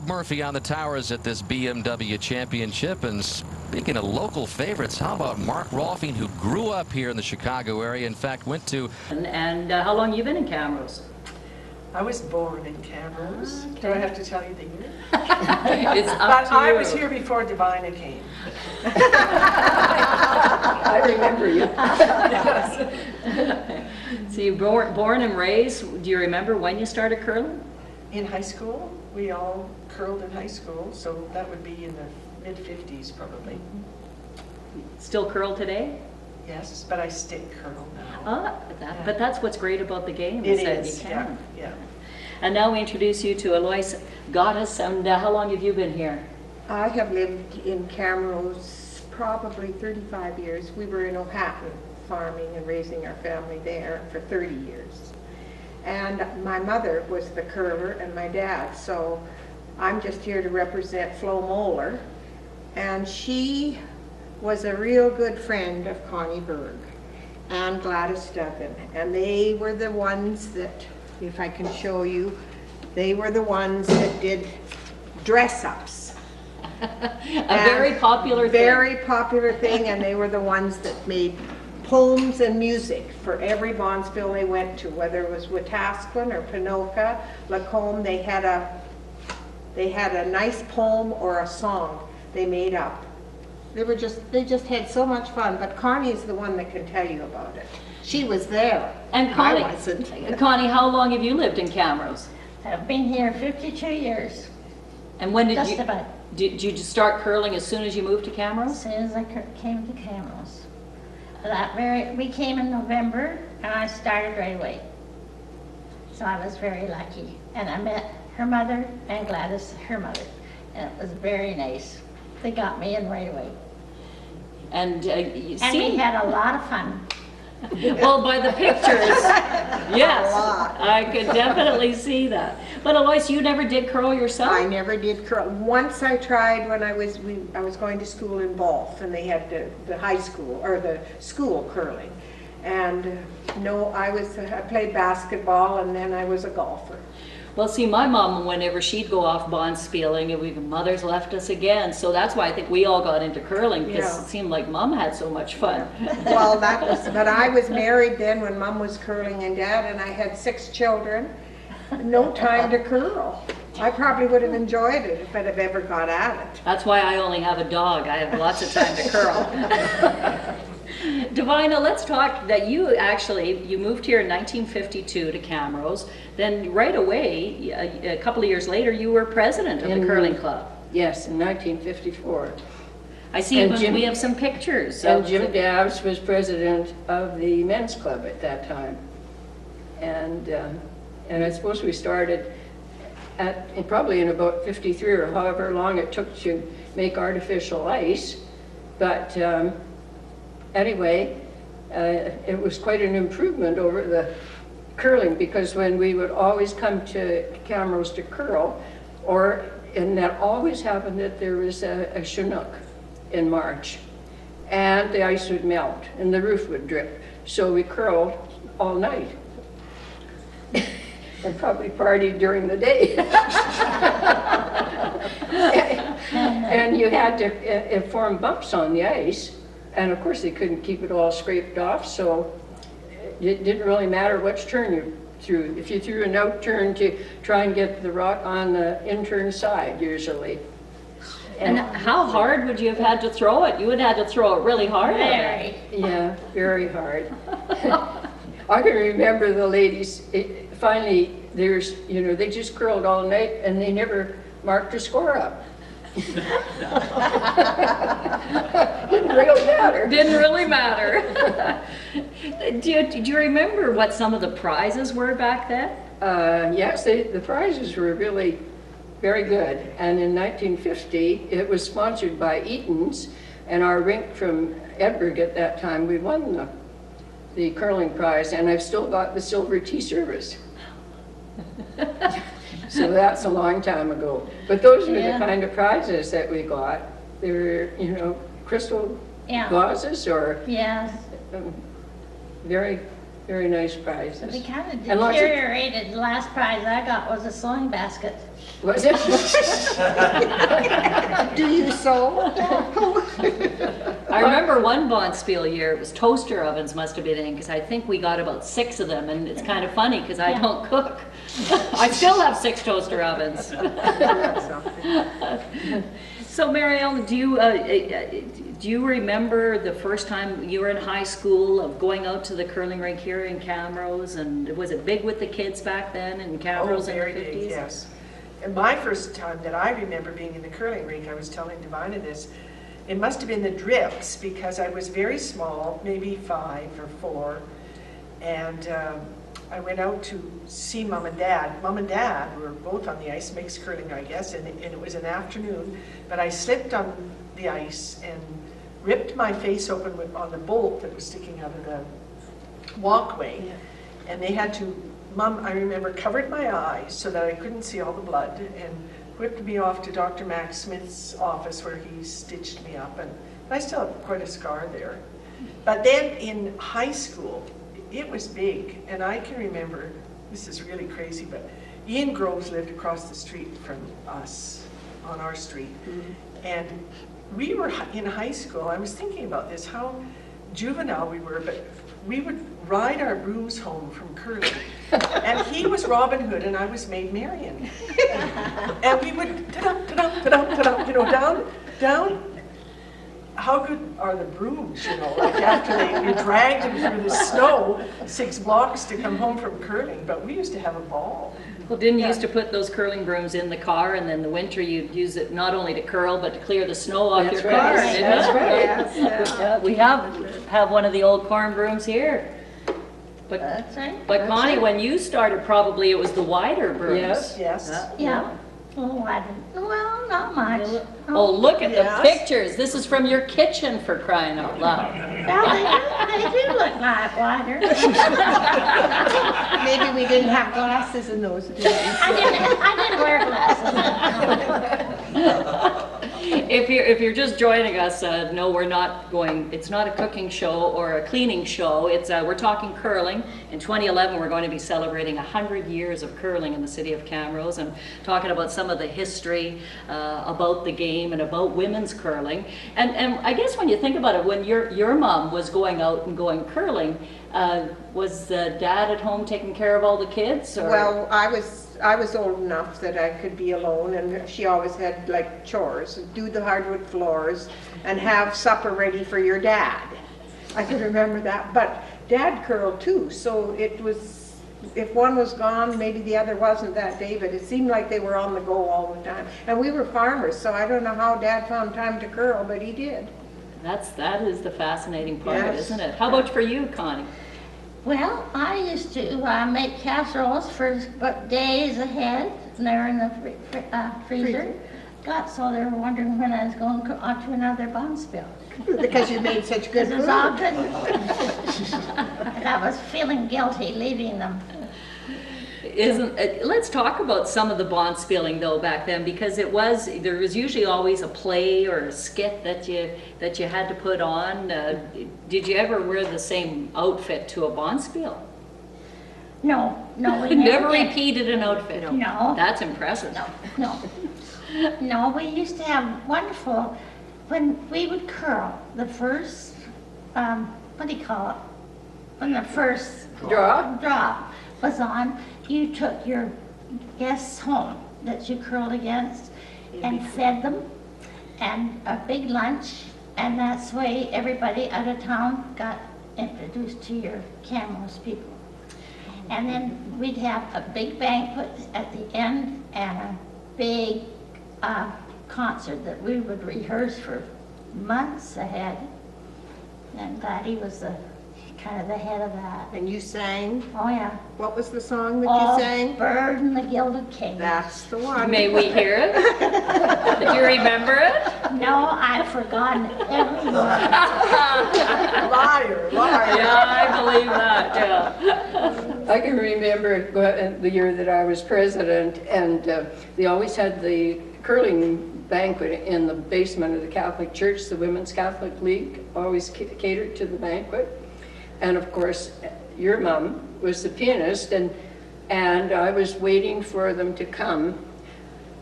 Murphy on the towers at this BMW Championship. And speaking of local favorites, how about Mark Rolfing, who grew up here in the Chicago area, in fact went to... And how long have you been in Camrose? I was born in Camrose. Do I have to tell you the year? It's up But to I you. was here before Divina came. I remember you. So you were born and raised. Do you remember when you started curling? In high school, we all curled in high school, so that would be in the mid-50s probably. Still curl today? Yes, but I stick curl now. But that's what's great about the game. It that is, you can. yeah. And now we introduce you to Eloise Gotaas. And how long have you been here? I have lived in Camrose probably 35 years. We were in Ohio farming and raising our family there for 30 years. And my mother was the curler and my dad, so I'm just here to represent Flo Mohler. And she was a real good friend of Connie Berg and Gladys Duggan. And they were the ones that, if I can show you, they were the ones that did dress-ups. Very popular thing. Very popular thing, and they were the ones that made poems and music for every bonspiel they went to, whether it was Wetaskiwin or Pinoka, Lacombe. They had a nice poem or a song they made up. They just had so much fun. But Connie is the one that can tell you about it. She was there. And Connie, I wasn't. Connie, how long have you lived in Camrose? I've been here 52 years. And when did Just you about. did you start curling as soon as you moved to As Camrose? soon as I came to Camrose. We came in November, and I started right away. So I was very lucky. And I met her mother and Gladys, her mother. And it was very nice. They got me in right away. And you And we had a lot of fun. well, by the pictures, yes, I could definitely see that. But Eloise, you never did curl yourself? I never did curl. Once I tried when I was going to school in Balf, and they had the high school or the school curling. And no, I played basketball, and then I was a golfer. Well, see, my mom, whenever she'd go off bonspieling, and mothers left us again. So that's why I think we all got into curling, because Yeah. it seemed like Mom had so much fun. Well, but I was married then when Mom was curling and Dad, and I had 6 children. No time to curl. I probably would have enjoyed it if I'd have ever got at it. That's why I only have a dog. I have lots of time to curl. Divina, let's talk that you moved here in 1952 to Camrose. Then right away, a couple of years later, you were president of the curling club. Yes, in 1954. I see we have some pictures. And Jim Dabbs was president of the men's club at that time. And I suppose we started probably in about 53 or however long it took to make artificial ice. But anyway, it was quite an improvement over the curling, because when we would always come to Camrose to curl, and that always happened that there was a Chinook in March, and the ice would melt and the roof would drip. So we curled all night and probably partied during the day. And you had to form bumps on the ice, and of course they couldn't keep it all scraped off, so it didn't really matter which turn you threw. If you threw an out turn to try and get the rock on the in turn side, usually. And how hard would you have had to throw it? You would have had to throw it really hard. Very. Yeah, very hard. I can remember the ladies, finally, they just curled all night and they never marked a score up. Didn't really matter. Didn't really matter. Do you remember what some of the prizes were back then? Yes, the prizes were really very good. And in 1950, it was sponsored by Eaton's, and our rink from Edinburgh at that time, we won the curling prize, and I've still got the silver tea service. So that's a long time ago. But those were the kind of prizes that we got. They were, crystal vases or Yes. very very nice prizes. We kind of And lots of- deteriorated. The last prize I got was a sewing basket. Was it? Do you sew? I remember one Bonspiel year, it was toaster ovens must have been in, because I think we got about 6 of them, and it's kind of funny, because I don't cook. I still have 6 toaster ovens. So Mary Ellen, do you remember the first time you were in high school of going out to the curling rink here in Camrose, and was it big with the kids back then in Camrose in the 50s? Very big, yes. And my first time that I remember being in the curling rink, I was telling Divina this, it must have been the drifts, because I was very small, maybe 5 or 4, and I went out to see Mom and Dad. Mom and Dad were both on the ice, mixed curling, I guess, and it was an afternoon, but I slipped on the ice and ripped my face open on the bolt that was sticking out of the walkway, and they had to, Mom, I remember, covered my eyes so that I couldn't see all the blood, and whipped me off to Dr. Max Smith's office where he stitched me up, and I still have quite a scar there. But then in high school, it was big, and I can remember, this is really crazy, but Ian Groves lived across the street from us on our street, and we were in high school. I was thinking about this, how juvenile we were, but we would ride our brooms home from curling, and he was Robin Hood and I was Maid Marian, and we would ta-dum, ta-dum, ta-dum, ta-dum, you know, down. How good are the brooms, you know, like after we dragged them through the snow 6 blocks to come home from curling, but we used to have a ball. Well, didn't you used to put those curling brooms in the car, and then the winter you'd use it not only to curl, but to clear the snow off your car? Right. Didn't That's you? right. Yeah, we have one of the old corn brooms here. But, That's right. but Connie, when you started, probably it was the wider brooms. Yes. Yeah. Oh, I didn't. Well, not much. Oh, look at Yes. the pictures. This is from your kitchen, for crying out loud. Well, they do look like wider. Maybe we didn't have glasses in those days. I didn't wear glasses. If you're just joining us, no, we're not going. It's not a cooking show or a cleaning show. It's we're talking curling. In 2011, we're going to be celebrating 100 years of curling in the city of Camrose, and talking about some of the history about the game and about women's curling. And I guess when you think about it, when your mom was going out and going curling, was Dad at home taking care of all the kids? Or? Well, I was old enough that I could be alone, and she always had like chores, do the hardwood floors and have supper ready for your dad. I can remember that, but Dad curled too, so it was, if one was gone, maybe the other wasn't that day, but it seemed like they were on the go all the time. And we were farmers, so I don't know how Dad found time to curl, but he did. That is the fascinating part, Yes. isn't it? How about for you, Connie? Well, I used to make casseroles for days ahead, and they were in the freezer. So they were wondering when I was going on to another Bonspiel. Because you made such good Because it was all food. good. And I was feeling guilty leaving them. Let's talk about some of the Bonspieling though back then, because there was usually always a play or a skit that you had to put on. Did you ever wear the same outfit to a Bonspiel? No, we Never never did. repeated an outfit. No. That's impressive. No. No, we used to have wonderful, when we would curl, the first, what do you call it? When the first draw was on, you took your guests home that you curled against and fed them, and a big lunch, and that's the way everybody out of town got introduced to your Camrose people. And then we'd have a big banquet at the end and a big concert that we would rehearse for months ahead. And Daddy was kind of the head of that. And you sang. Oh yeah. What was the song that Oh, you sang? Bird and the Gilded Cage. That's the one. May we hear it? Did you remember it? No, I've forgotten every word. Liar. Yeah, I believe that. Yeah. I can remember the year that I was president, and they always had the curling banquet in the basement of the Catholic Church. The Women's Catholic League always catered to the banquet. And of course, your mom was the pianist, and I was waiting for them to come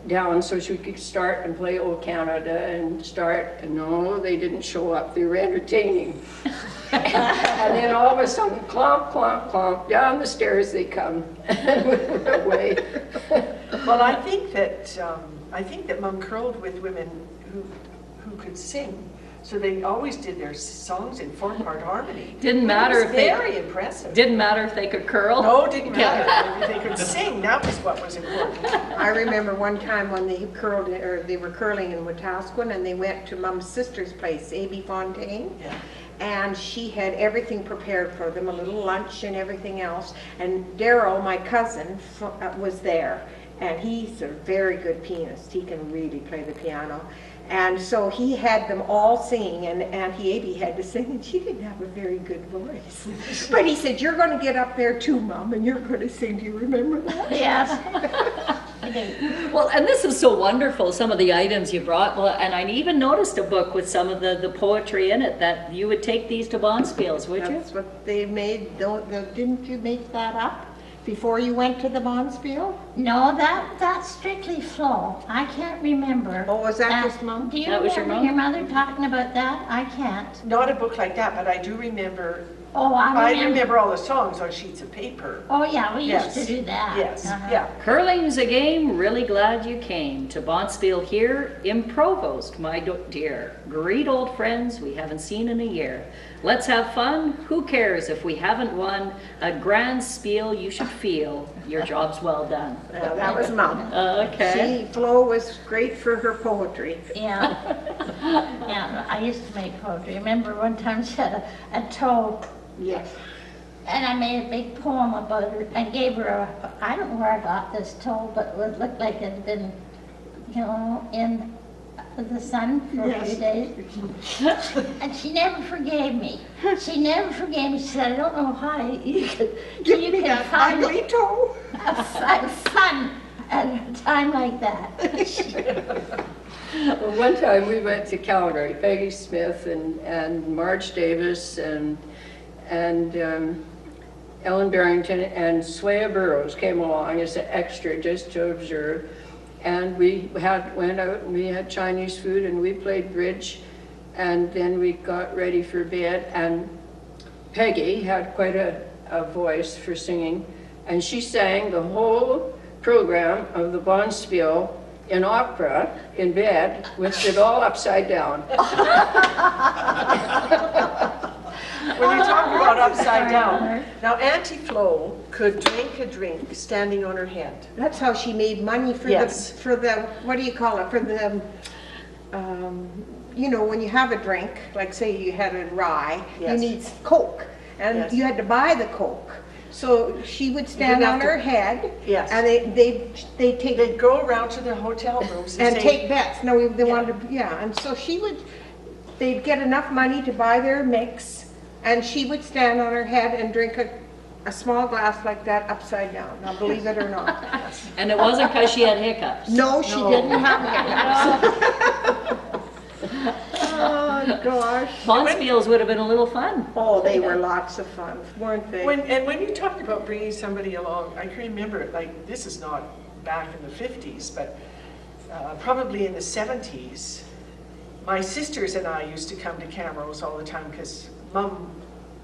down so she could start and play Old Canada and start, and no, they didn't show up. They were entertaining. And then all of a sudden, clomp, clomp, clomp, down the stairs they come, and we were away. Well, I think that Mum curled with women who could sing. So they always did their songs in 4-part harmony. Didn't matter if they... Very impressive. Didn't matter if they could curl? No, didn't matter. If they could sing, that was what was important. I remember one time when they curled, or they were curling in Wetaskiwin, and they went to Mum's sister's place, A.B. Fontaine. Yeah. And she had everything prepared for them, a little lunch and everything else. And Daryl, my cousin, was there. And he's a very good pianist. He can really play the piano. And so he had them all singing, and Auntie Abby had to sing, and she didn't have a very good voice. But he said, "You're going to get up there too, Mom, and you're going to sing." Do you remember that? Yes. Well, and this is so wonderful, some of the items you brought. Well, and I even noticed a book with some of the poetry in it, that you would take these to Bonspiels, would you? That's what they made. Didn't you make that up before you went to the Bonspiel? No, that's strictly Flo. I can't remember. Oh, was that just Mom? Do you That was your remember mom? your mother talking about that? I can't. Not a book like that, but I do remember. Oh, I remember. all the songs on sheets of paper. Oh, yeah, we Yes. used to do that. Yes, Uh-huh. yeah. Curling's a game, really glad you came to Bonspiel here in Provost, my dear. Great old friends we haven't seen in a year. Let's have fun, who cares if we haven't won? A grand spiel you should feel, your job's well done. That was Mom. Okay. Flo was great for her poetry. Yeah. Yeah, I used to make poetry. Remember one time she had a toe, Yes. and I made a big poem about her. I gave her I don't know where I got this toe, but it looked like it had been, in the sun for a few days. And she never forgave me. She never forgave me. She said, "I don't know how you could find Ugly toe. fun at a time like that." Well, one time we went to Calgary, Peggy Smith and Marge Davis and Ellen Barrington and Swea Burrows came along as an extra just to observe. And we went out and we had Chinese food and we played bridge, and then we got ready for bed, and Peggy had quite a voice for singing, and she sang the whole program of the Bonspiel in opera in bed with it all upside down. When you talk about upside down, now Auntie Flo could drink a drink standing on her head. That's how she made money for Yes. the what do you call it, for the when you have a drink, like say you had a rye, Yes. you need Coke, and Yes. you had to buy the Coke. So she would stand didn't on have her to- head, Yes. and they take They'd go around to the hotel rooms and say, take bets. No, they wanted to, and so they'd get enough money to buy their mix, and she would stand on her head and drink a small glass like that upside down. Now, believe it or not. And it wasn't because she had hiccups. No, she didn't have hiccups. Oh, gosh. Bonspiels would have been a little fun. Oh, they were lots of fun, weren't they? when you talked about bringing somebody along, I can remember, like, this is not back in the 50s, but probably in the 70s, my sisters and I used to come to Camrose all the time because Mum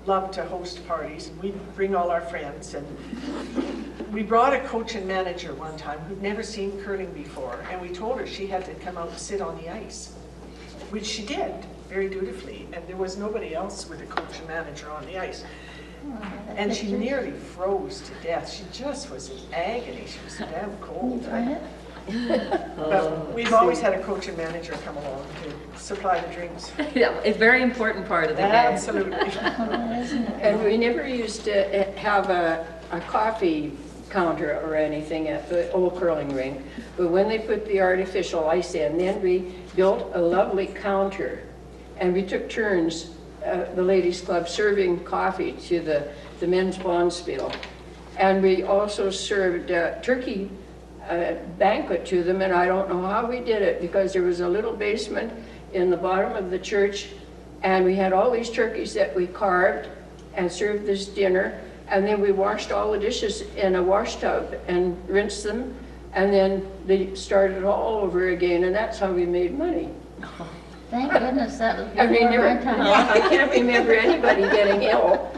loved to host parties, and we'd bring all our friends, and we brought a coach and manager one time who'd never seen curling before, and we told her she had to come out and sit on the ice, which she did very dutifully, and there was nobody else with a coach and manager on the ice. And she nearly froze to death. She just was in agony. She was damn cold. But we've always had a coach and manager come along to supply the drinks. Yeah, a very important part of the game. Absolutely. And we never used to have a coffee counter or anything at the old curling rink. But when they put the artificial ice in, then we built a lovely counter. And we took turns, the ladies' club, serving coffee to the men's Bonspiel. And we also served turkey banquet to them, and I don't know how we did it, because there was a little basement in the bottom of the church, and we had all these turkeys that we carved and served this dinner, And then we washed all the dishes in a wash tub and rinsed them. And then they started all over again, and that's how we made money. Thank goodness that was I mean, before my time. I can't remember anybody getting ill.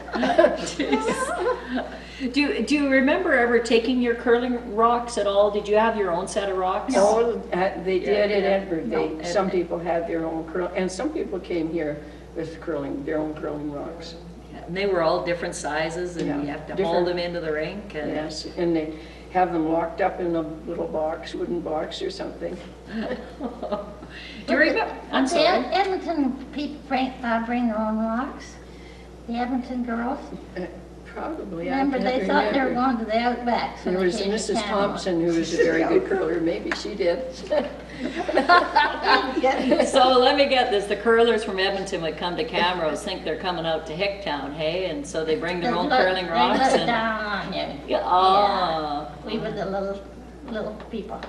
Do you remember ever taking your curling rocks at all? Did you have your own set of rocks? No, they did in Edinburgh. No, Some people had their own curl, and some people came here with their own curling rocks. And they were all different sizes, and Yeah, you have to different. hold them into the rink. And Yes, and they have them locked up in a little box, wooden box or something. Do you remember? I'm The sorry. Edmonton people bring their own rocks. The Edmonton girls. Probably. I Remember, can't they thought they were remember. going to the Outback. So There they was came to Mrs. Canada. Thompson, who was a very good curler. Maybe she did. So let me get this. The curlers from Edmonton would come to Camrose, think they're coming out to Hicktown, hey? And so they bring their own curling rocks. They looked And, down on you. yeah, oh. We were the little people.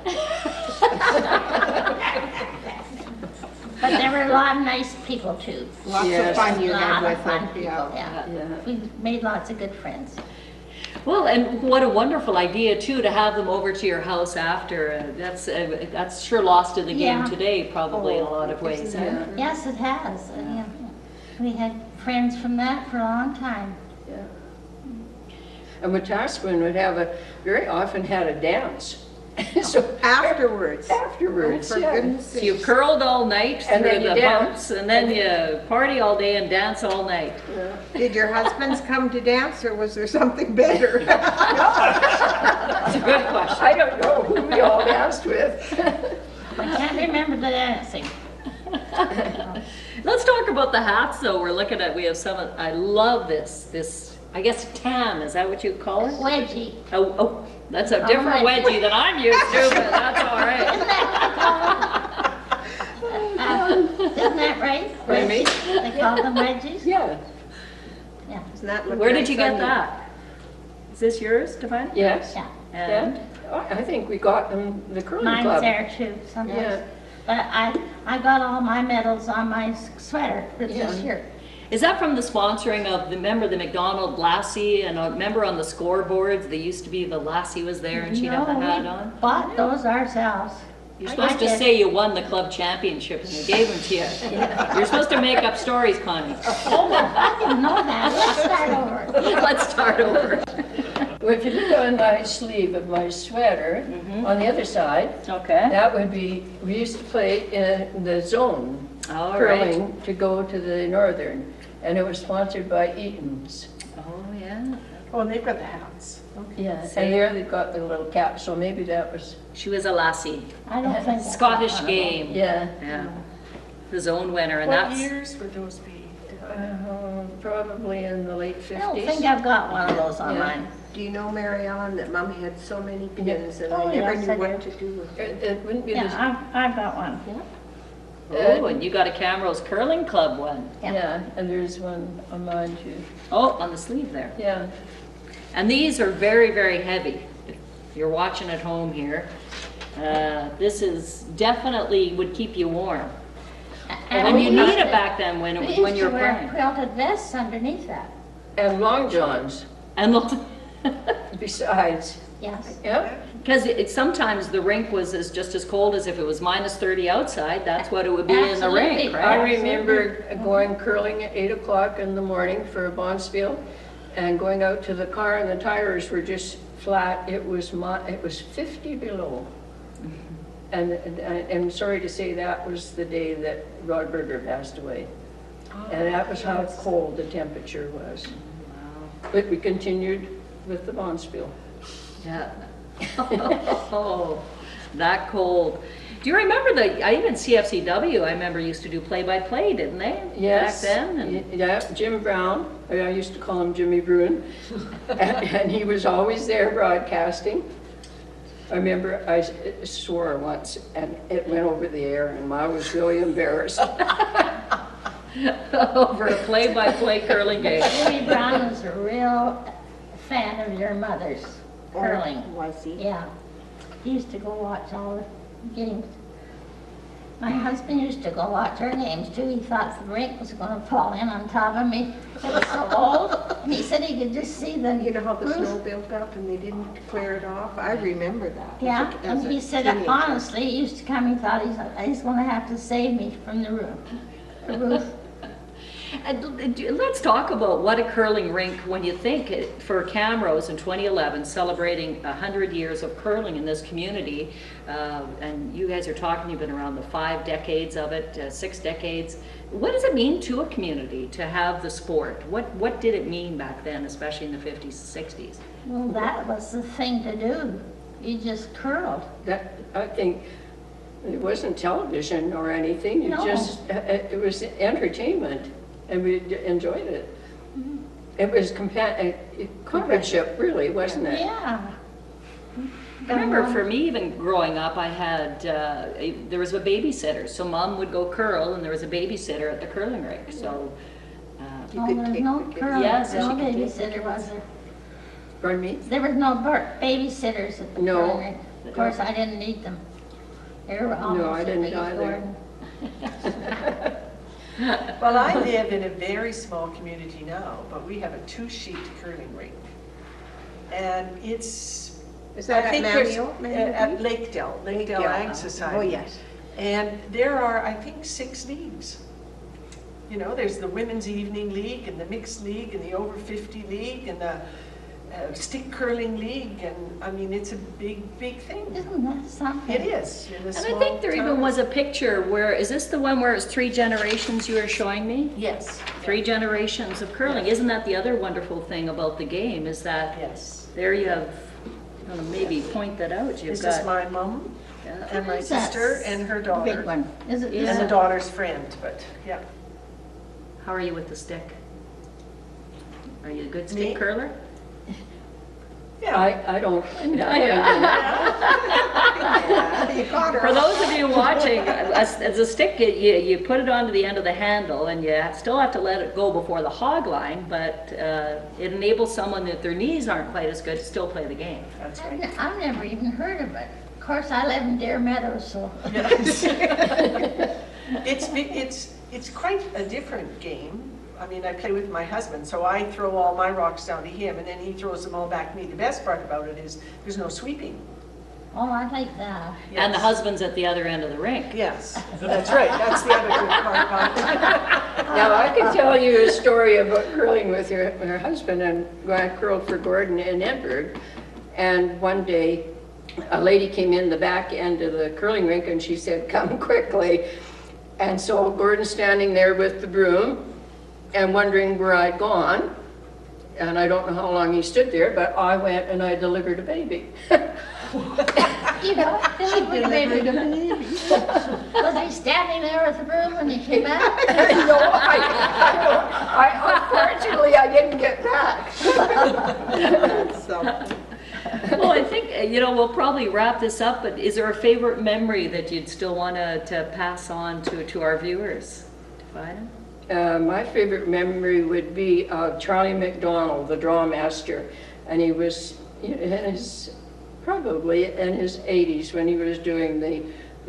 But there were a lot of nice people too. Lots Yes. of fun you had Lot of with fun them, people, yeah. yeah. We made lots of good friends. Well, and what a wonderful idea too to have them over to your house after. That's sure lost in the game Yeah. today, probably in a lot of ways. Yeah. Yes, it has. Yeah. We had friends from that for a long time. Yeah. And Wetaskiwin would very often had a dance. So Afterwards. afterwards, For yeah. goodness So you sake. curled all night And through then you the dance. bumps, and then you party all day and dance all night. Did your husbands come to dance, or was there something better? That's a good question. I don't know who we all danced with. I can't remember the dancing. Let's talk about the hats though. We're looking at, we have some, I love this, I guess tam, is that what you call it? Wedgie. Oh, that's a different wedgie. wedgie than I'm used to, but that's all right. Isn't that right? Pardon me? They call them wedgies? Yeah. Yeah. Doesn't that look Where did nice you get on that? Is this yours, Divine? Yes. Yeah. And Oh, I think we got them the curling Mine's club. there too sometimes. Yeah. But I got all my medals on my sweater this Yeah. year. is that from the sponsoring of, remember the McDonald Lassie, and remember on the scoreboards, they used to be, the Lassie was there and she'd have the hat on? We bought those ourselves. You're supposed to did. say you won the club championship and they gave them to you. You're supposed to make up stories, Connie. Oh, I didn't know that. Let's start over. Let's start over. Well, if you look on my sleeve of my sweater, on the other side, Okay. that would be, we used to play in the zone All curling right. to go to the northern, and it was sponsored by Eaton's. Oh, yeah. Oh, and they've got the hats. Yeah, and there they've got the little cap, so maybe that was, She was a lassie. I don't think that's Scottish one of game. yeah, Yeah. The zone winner, and What that's, years would those be? probably in the late them. I don't think 50s. I've got one of those on Yeah. mine. Do you know, Mary Ellen, that Mom had so many pins and Oh, I never yes, knew I what do. to do with them? It wouldn't be the, Yeah, I've got one. oh, and you got a Camrose Curling Club one. yeah, and there's one on mine too. Oh, on the sleeve there. Yeah, And these are very, very heavy. If you're watching at home here, this is definitely would keep you warm. And we you used need it to- back then when We when used you to were wear playing. quilted vests underneath that. and long johns And look, besides. Yes. Yeah, because sometimes the rink was just as cold as if it was minus 30 outside. That's what it would be in the rink, Absolutely. I right? remember going curling at 8 o'clock in the morning for Bonspiel and going out to the car and the tires were just flat. It was 50 below. And I'm sorry to say that was the day that Rod Berger passed away. And that was how cold the temperature was. But we continued with the Bonspiel. Yeah. Oh, that cold. Do you remember even CFCW, I remember used to do play-by-play, didn't they? Yes. Back then? And Yeah, Jim Brown, I used to call him Jimmy Bruin, and he was always there broadcasting. I remember I swore once and it went over the air and I was really embarrassed. over a play-by-play curling game. Jimmy Brown was a real fan of your mother's curling. Was he? Yeah. He used to go watch all the games. My husband used to go watch our games too. He thought the rink was going to fall in on top of me. It was so old. And he said he could just see the You know how the roof. snow built up and they didn't clear it off? I remember that. Yeah, as and a he said, teenager. honestly, he used to come, he thought he's going to have to save me from the roof. The roof. And let's talk about what a curling rink, when you think for Camrose in 2011, celebrating 100 years of curling in this community, and you guys are talking, you've been around the 5 decades of it, 6 decades. What does it mean to a community to have the sport? What did it mean back then, especially in the 50s and 60s? Well, that was the thing to do. You just curled. That, I think, it wasn't television or anything. You No. just, it was entertainment, and we enjoyed it. It was companionship, really, wasn't it? Yeah. I remember for me, even growing up, I had, there was a babysitter. So mom would go curl and there was a babysitter at the curling rink. So, You Oh, could there was take no the kids. curling, Yes, no she could take the babysitter, was there? Pardon me? There was no babysitters at the No. curling rink. Of course, I didn't need them. They were almost I as didn't big as either. Gordon. Well, I live in a very small community now, but we have a 2-sheet curling rink. And it's, Is that I at think there's, Mamio? at Lakedale Ag Oh, Society. Oh, yes. And there are, I think, 6 leagues. You know, there's the Women's Evening League and the Mixed League and the Over 50 League and the Stick Curling League. And I mean, it's a big, big thing. Isn't that something? It is. In a and I small think there town. even was a picture where, is this the one where it's 3 generations you were showing me? Yes. 3 generations of curling. Yeah. Isn't that the other wonderful thing about the game, is that Yes. there you have, I'm gonna maybe point that out. You've This is got, my mom yeah. and my Is that sister and her Big daughter. one. Is it? Yeah. And the daughter's friend, but yeah. How are you with the stick? Are you a good Me? stick curler? Yeah. I don't. Yeah, you caught her. For those of you watching, as a stick, you put it onto the end of the handle and you still have to let it go before the hog line, but it enables someone that their knees aren't quite as good to still play the game. That's right. I've never even heard of it. Of course, I live in Deer Meadows, so. Yes. It's quite a different game. I mean, I play with my husband, so I throw all my rocks down to him, and then he throws them all back to me. The best part about it is there's no sweeping. Oh, I like that. And the Yes. husband's at the other end of the rink. Yes, that's right. That's the other good part about it. Now, I can tell you a story about curling with your husband, and I curled for Gordon in Edinburgh. And one day, a lady came in the back end of the curling rink and she said, "Come quickly." And so Gordon's standing there with the broom and wondering where I'd gone. And I don't know how long he stood there, but I went and I delivered a baby. You know, delivered a baby. Was he standing there with the broom when he came out? No, unfortunately, I didn't get that. So, Well, I think, we'll probably wrap this up, but is there a favorite memory that you'd still want to pass on to our viewers? Find My favorite memory would be Charlie McDonald, the drawmaster, and he was probably in his 80s when he was doing the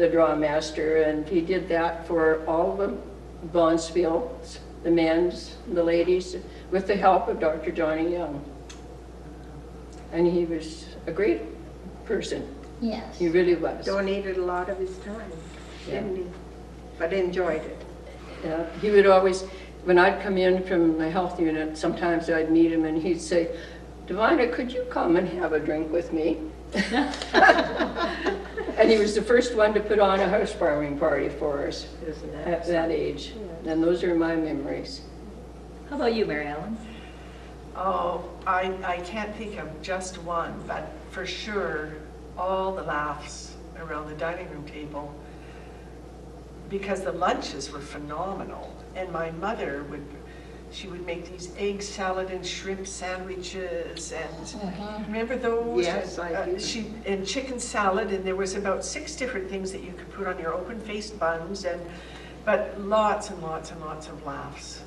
drawmaster, and he did that for all the Bonspiels, the men's, the ladies, with the help of Dr. Johnny Young. And he was a great person. Yes. He really was. donated a lot of his time, didn't he? But enjoyed it. He would always, when I'd come in from the health unit, sometimes I'd meet him and he'd say, "Divina, could you come and have a drink with me?" And he was the first one to put on a housewarming party for us Isn't that at that age. And those are my memories. How about you, Mary Ellen? Oh, I can't think of just one, but for sure, all the laughs around the dining room table, because the lunches were phenomenal. And my mother she would make these egg salad and shrimp sandwiches, and remember those? Yes, I do. And chicken salad, and there was about 6 different things that you could put on your open-faced buns, but lots and lots and lots of laughs.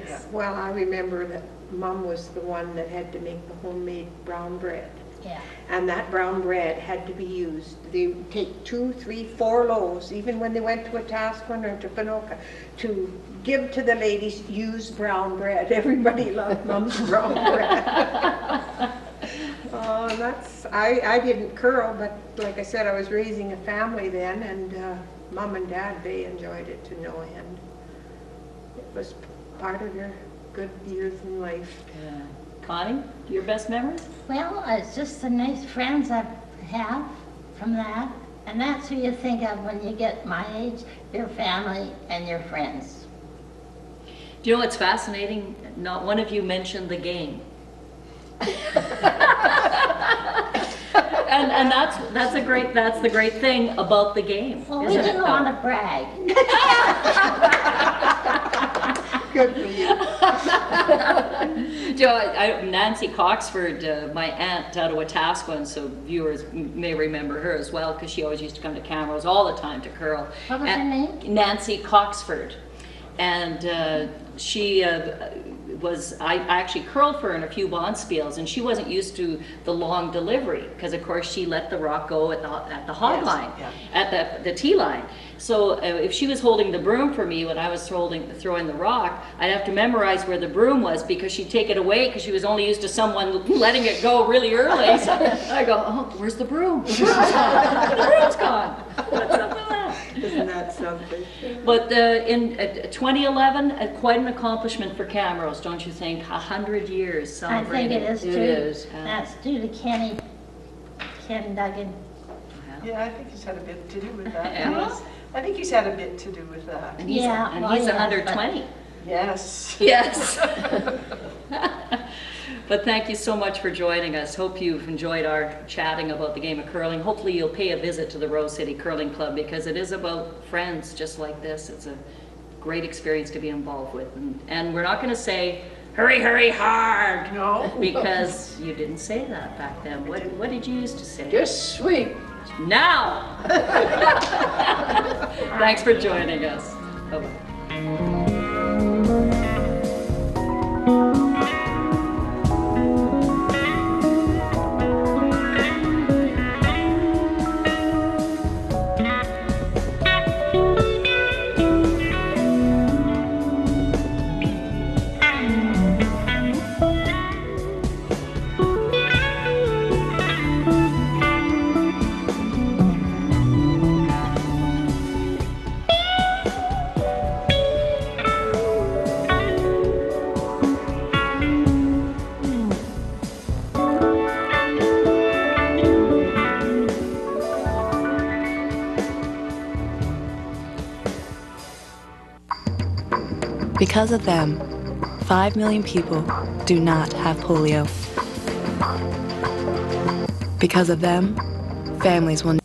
Yeah. Well, I remember that Mom was the one that had to make the homemade brown bread. Yeah. And that brown bread had to be used. They would take 2, 3, 4 loaves, even when they went to a Tasquin or to Pinoca, to give to the ladies, use brown bread. Everybody loved Mom's brown bread. I didn't curl, but like I said, I was raising a family then, and Mom and Dad, they enjoyed it to no end. It was part of their good years in life. Connie, your best memories? Well, it's just the nice friends I have from that. And that's who you think of when you get my age, your family and your friends. Do you know what's fascinating? Not one of you mentioned the game. and that's the great thing about the game. Well, we didn't want to brag. Good for you. You know, Nancy Coxford, my aunt out of Wetaskiwin, so viewers may remember her as well, because she always used to come to Camrose all the time to curl. What was her name? Nancy Coxford. And she I actually curled for her in a few bonspiels, and she wasn't used to the long delivery, because of course she let the rock go at the hog line, at the tee line. So if she was holding the broom for me when I was throwing the rock, I'd have to memorize where the broom was, because she'd take it away because she was only used to someone letting it go really early. So I go, oh, where's the broom? The broom's gone. The broom's gone. What's up with that? Isn't that something? But in 2011, quite an accomplishment for Camrose, don't you think? 100 years I celebrated. think it is too. It is. That's due to Ken Duggan. Yeah, I think he's had a bit to do with that. Yes. I think he's had a bit to do with that. And he's, Yeah, and well, he's yeah, 120. Yes. Yes. But thank you so much for joining us. Hope you've enjoyed our chatting about the game of curling. Hopefully you'll pay a visit to the Rose City Curling Club, because it is about friends just like this. It's a great experience to be involved with. And we're not going to say, hurry, hurry, hard. No. Because you didn't say that back then. What did you used to say? Just sweet. Now! Thanks for joining us. Bye-bye. Because of them, 5 million people do not have polio. Because of them, families will